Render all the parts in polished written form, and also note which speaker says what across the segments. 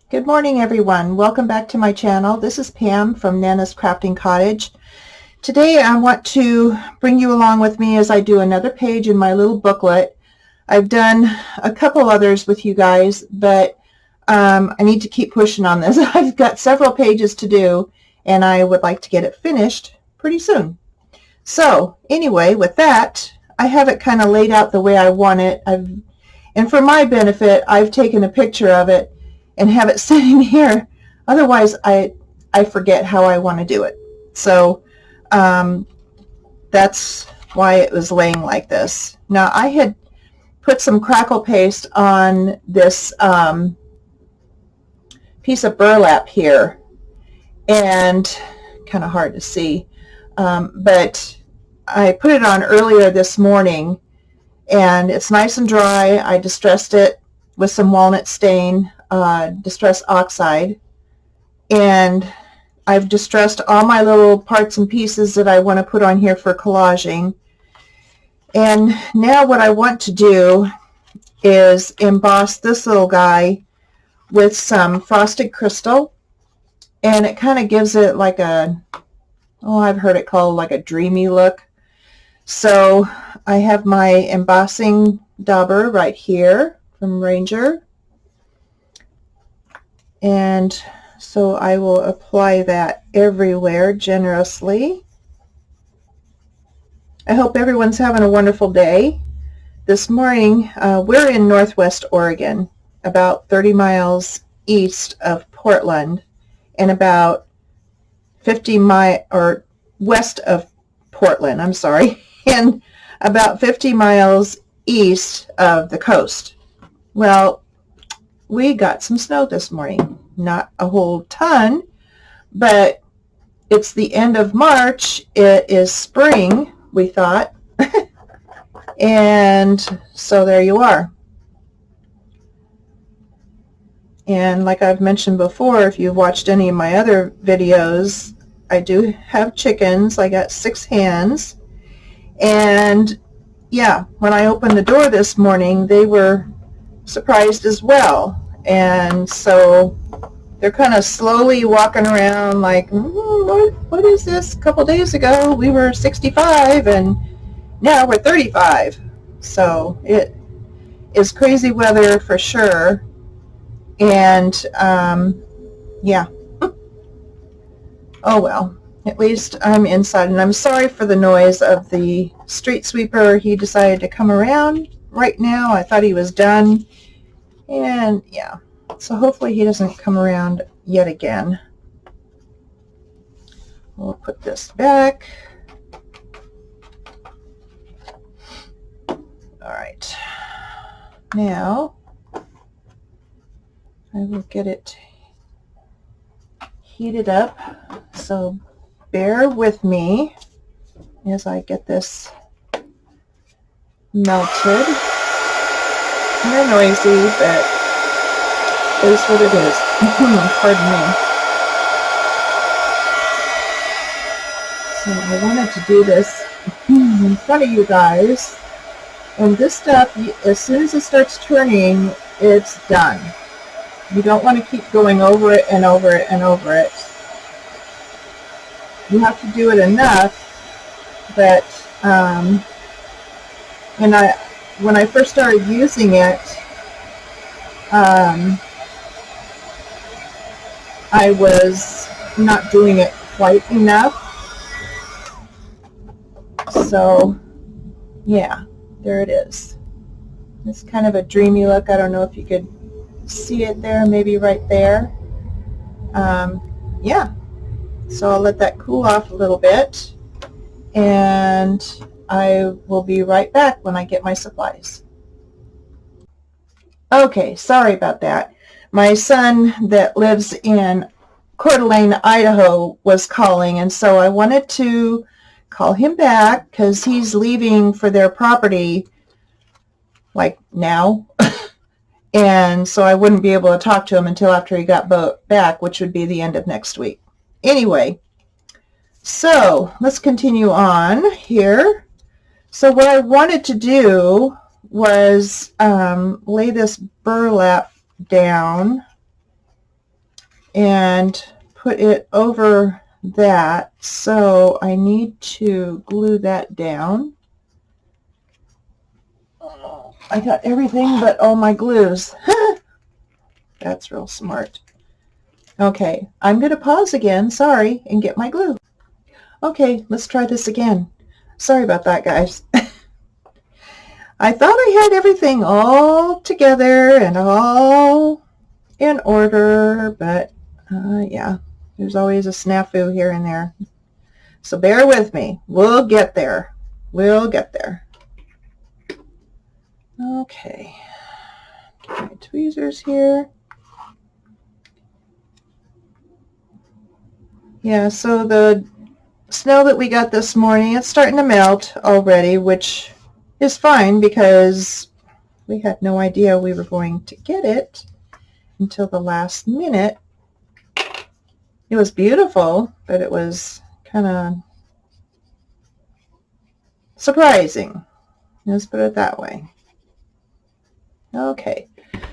Speaker 1: Good morning, everyone. Welcome back to my channel. This is Pam from Nana's Crafting Cottage. Today I want to bring you along with me as I do another page in my little booklet. I've done a couple others with you guys, but I need to keep pushing on this. I've got several pages to do, and I would like to get it finished pretty soon. So anyway, with that, I have it kind of laid out the way I want it. And for my benefit, I've taken a picture of it and have it sitting here. Otherwise, I forget how I want to do it. So that's why it was laying like this. Now, I had put some crackle paste on this piece of burlap here, and kind of hard to see, but I put it on earlier this morning, and it's nice and dry. I distressed it with some walnut stain, distress oxide, and I've distressed all my little parts and pieces that I want to put on here for collaging. And now what I want to do is emboss this little guy with some frosted crystal, and it kind of gives it like a, I've heard it called like a dreamy look. So I have my embossing dauber right here from Ranger. And so I will apply that everywhere generously. I hope everyone's having a wonderful day. This morning, we're in Northwest Oregon, about 30 miles east of Portland, and about 50 miles, or west of Portland, I'm sorry, and about 50 miles east of the coast. Well, we got some snow this morning. Not a whole ton, but it's the end of March. It is spring, we thought. And so there you are. And like I've mentioned before, if you've watched any of my other videos, I do have chickens. I got 6 hens. And yeah, when I opened the door this morning, they were surprised as well. And so they're kind of slowly walking around like, what is this? A couple days ago we were 65 and now we're 35. So it is crazy weather for sure. And yeah. Oh well, at least I'm inside, and I'm sorry for the noise of the street sweeper. He decided to come around right now. I thought he was done. And yeah, so hopefully he doesn't come around yet again. We'll put this back. All right. Now, I will get it heated up. So bear with me as I get this melted. Kind of noisy, but it is what it is. Pardon me. So I wanted to do this in front of you guys. And this stuff, as soon as it starts turning, it's done. You don't want to keep going over it and over it and over it. You have to do it enough that, and when I first started using it, I was not doing it quite enough. So, yeah, there it is. It's kind of a dreamy look. I don't know if you could see it there, maybe right there. Yeah, so I'll let that cool off a little bit, and I will be right back when I get my supplies. Okay, sorry about that. My son that lives in Coeur d'Alene, Idaho was calling, and so I wanted to call him back because he's leaving for their property like now. And so I wouldn't be able to talk to him until after he got back, which would be the end of next week. Anyway, so let's continue on here. So what I wanted to do was lay this burlap down and put it over that. So I need to glue that down. I got everything but all my glues. That's real smart. Okay, I'm going to pause again, sorry, and get my glue. Okay, let's try this again. Sorry about that, guys. I thought I had everything all together and all in order, but yeah, there's always a snafu here and there. So bear with me. We'll get there. We'll get there. Okay. Get my tweezers here. Yeah, so the snow that we got this morning, it's starting to melt already, which is fine because we had no idea we were going to get it until the last minute. It was beautiful, but it was kind of surprising. Let's put it that way. Okay,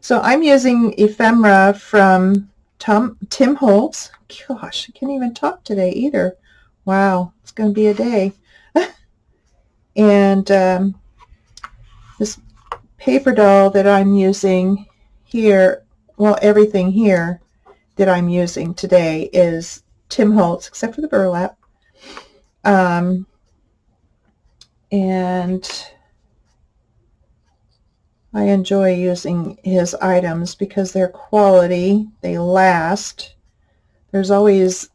Speaker 1: so I'm using ephemera from Tim Holtz. Gosh, I can't even talk today either. Wow, it's going to be a day. And this paper doll that I'm using here, well, everything here that I'm using today is Tim Holtz, except for the burlap. And I enjoy using his items because they're quality, they last. There's always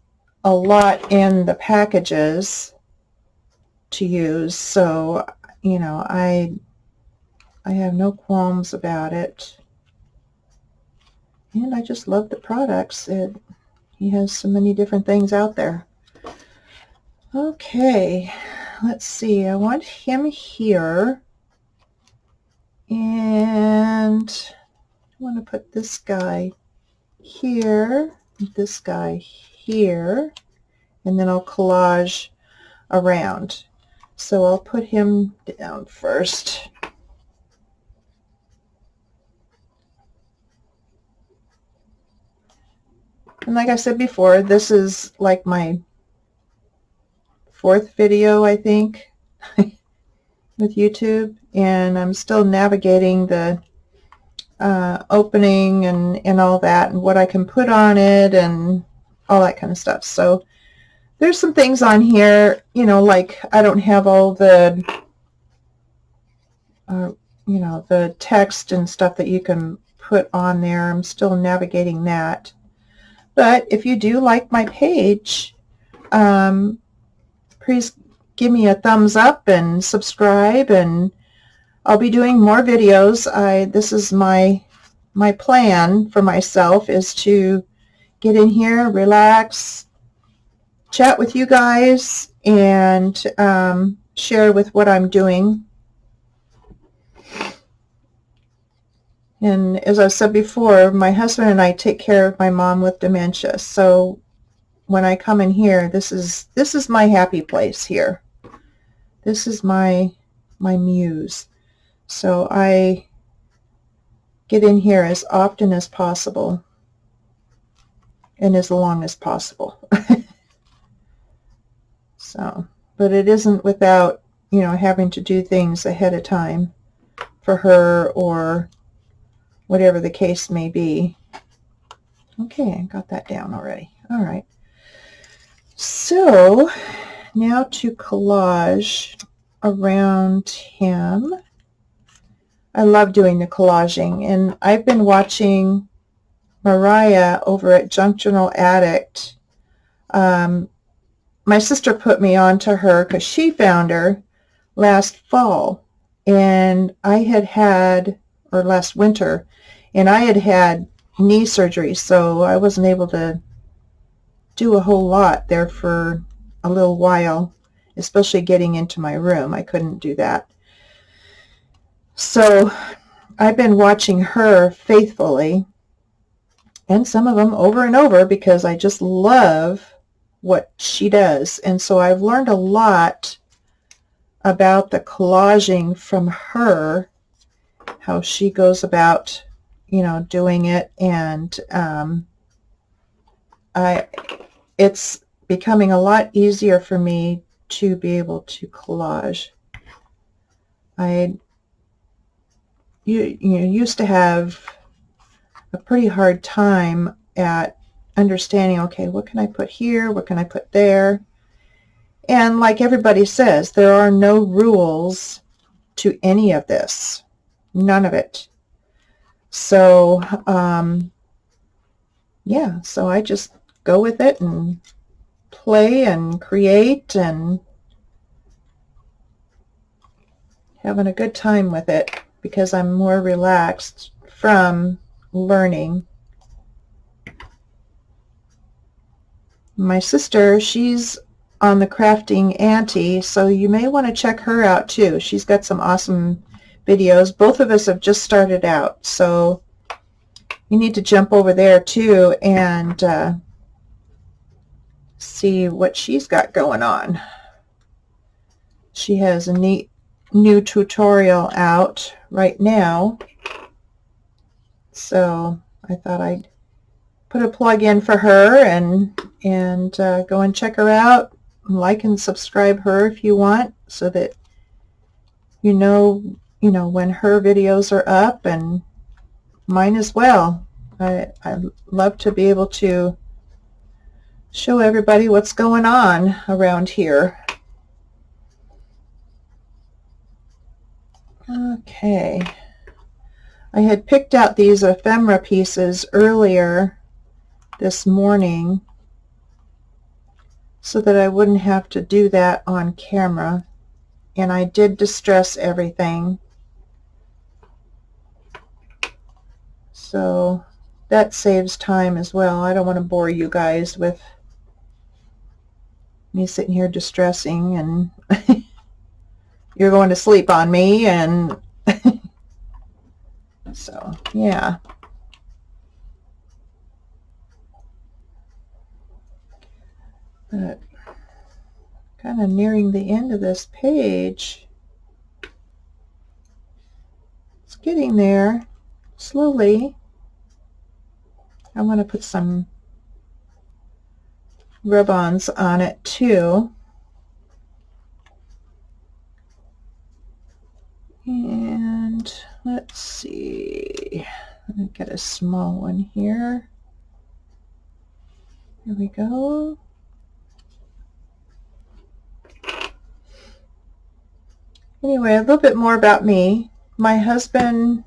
Speaker 1: a lot in the packages to use, so you know, I have no qualms about it. And I just love the products. He has so many different things out there. Okay, let's see. I want him here. And I want to put this guy here, this guy here, and then I'll collage around. So I'll put him down first. And like I said before, this is like my 4th video, I think, with YouTube, and I'm still navigating the opening and all that, and what I can put on it and all that kind of stuff. So there's some things on here, you know, like I don't have all the you know, the text and stuff that you can put on there. I'm still navigating that. But if you do like my page, please give me a thumbs up and subscribe, and I'll be doing more videos. This is my plan for myself, is to get in here, relax, chat with you guys, and share with what I'm doing. And as I said before, my husband and I take care of my mom with dementia. So when I come in here, this is my happy place here. This is my muse. So I get in here as often as possible and as long as possible. So, but it isn't without, you know, having to do things ahead of time for her or whatever the case may be. Okay, I got that down already. All right. So now to collage around him. I love doing the collaging, and I've been watching Mariah over at Junk Journal Addict. My sister put me on to her because she found her last fall, and I had, or last winter, and I had knee surgery, so I wasn't able to do a whole lot there for a little while, especially getting into my room. I couldn't do that. So I've been watching her faithfully, and some of them over and over, because I just love what she does. And so I've learned a lot about the collaging from her, how she goes about, you know, doing it, and it's becoming a lot easier for me to be able to collage. You used to have a pretty hard time at understanding, okay, what can I put here? What can I put there? And like everybody says, there are no rules to any of this. None of it. So, yeah, so I just go with it and play and create and having a good time with it because I'm more relaxed from learning. My sister, she's on the Crafting Auntie, so you may want to check her out too. She's got some awesome videos. Both of us have just started out, so you need to jump over there too and see what she's got going on. She has a neat new tutorial out right now, so I thought I'd put a plug in for her and go and check her out. Like and subscribe her if you want, so that you know when her videos are up, and mine as well. I love to be able to show everybody what's going on around here. Okay, I had picked out these ephemera pieces earlier this morning so that I wouldn't have to do that on camera, and I did distress everything, so that saves time as well. I don't want to bore you guys with me sitting here distressing and you're going to sleep on me, and so yeah. But kind of nearing the end of this page. It's getting there slowly. I want to put some rub-ons on it too. And let's see, let me get a small one here. Here we go. Anyway, a little bit more about me. My husband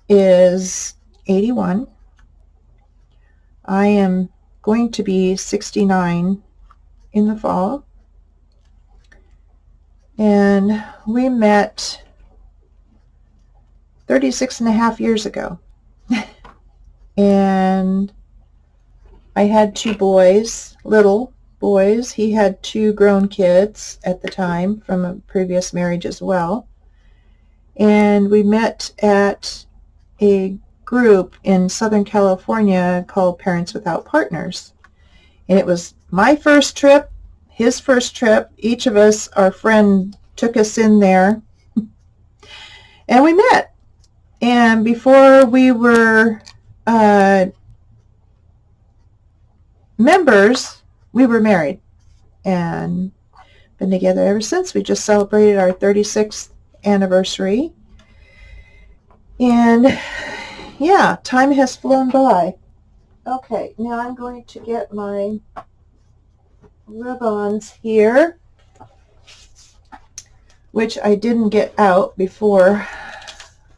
Speaker 1: is 81. I am going to be 69 in the fall. And we met 36.5 years ago. And I had 2 boys, little boys. He had 2 grown kids at the time from a previous marriage as well. And we met at a group in Southern California called Parents Without Partners. And it was my first trip, his first trip. Each of us, our friend took us in there. And we met. And before we were members, we were married and been together ever since. We just celebrated our 36th anniversary. And yeah, time has flown by. Okay, now I'm going to get my rub-ons here, which I didn't get out before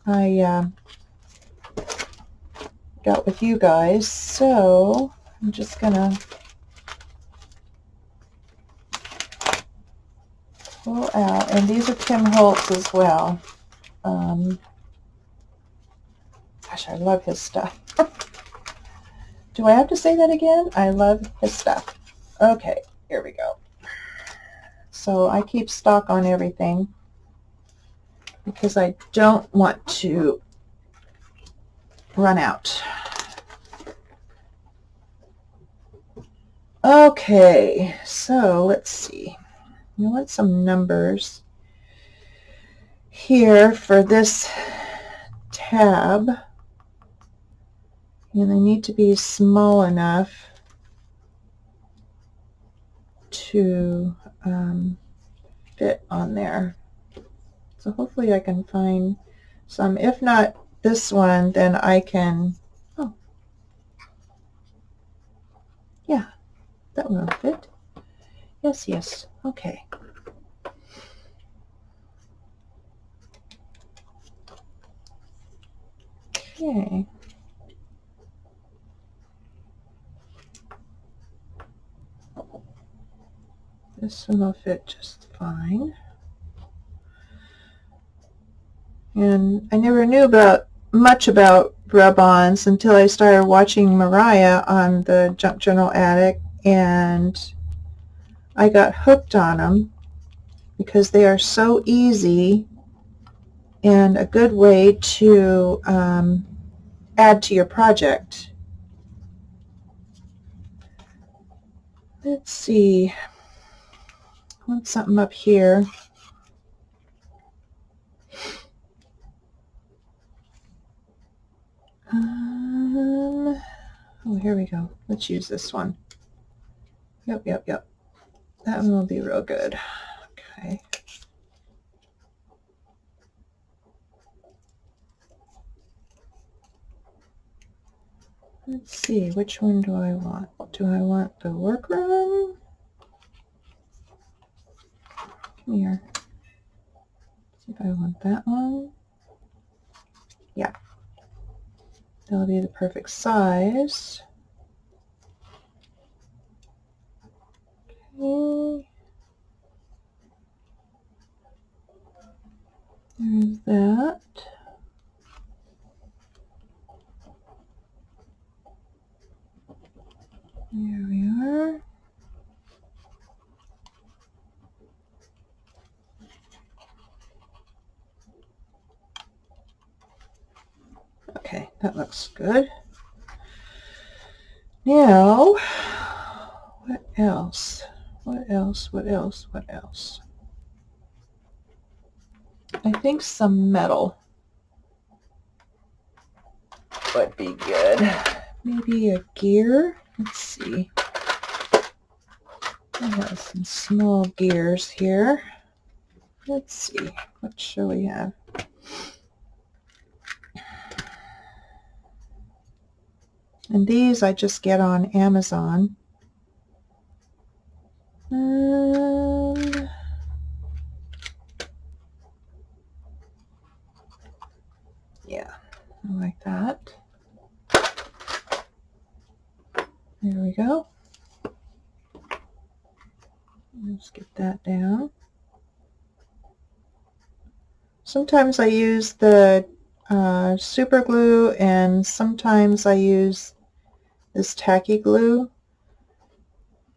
Speaker 1: I got with you guys. So I'm just gonna pull out, and these are Tim Holtz as well. Gosh, I love his stuff. Do I have to say that again? I love his stuff. Okay, here we go. So I keep stock on everything because I don't want to run out. Okay, so let's see. You want some numbers here for this tab, and they need to be small enough to fit on there. So hopefully I can find some. If not this one, then I can, oh, yeah, that one will fit. Yes, yes, okay. Okay. This one will fit just fine. And I never knew much about rub-ons until I started watching Mariah on the Junk Journal Addict, and I got hooked on them because they are so easy and a good way to add to your project. Let's see. I want something up here. Oh, here we go. Let's use this one. Yep. That one will be real good. Okay. Let's see, which one do I want? Do I want the workroom? Come here. See if I want that one. Yeah. That'll be the perfect size. Okay. There's that. There we are. Okay, that looks good. Now, what else? What else? I think some metal would be good. Maybe a gear. Let's see. I have some small gears here. Let's see. What shall we have? And these I just get on Amazon. Yeah, I like that. There we go. Let's get that down. Sometimes I use the super glue, and sometimes I use this tacky glue.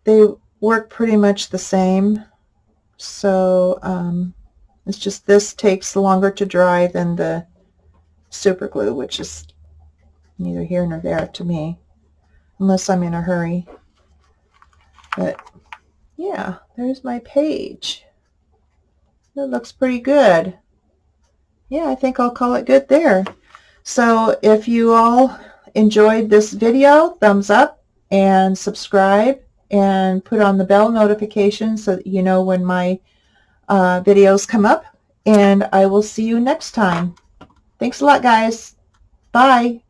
Speaker 1: They work pretty much the same, so it's just this takes longer to dry than the super glue, which is neither here nor there to me, unless I'm in a hurry. But yeah, there's my page. It looks pretty good. Yeah, I think I'll call it good there. So if you all enjoyed this video, thumbs up and subscribe and put on the bell notification so that you know when my videos come up. And I will see you next time. Thanks a lot, guys. Bye.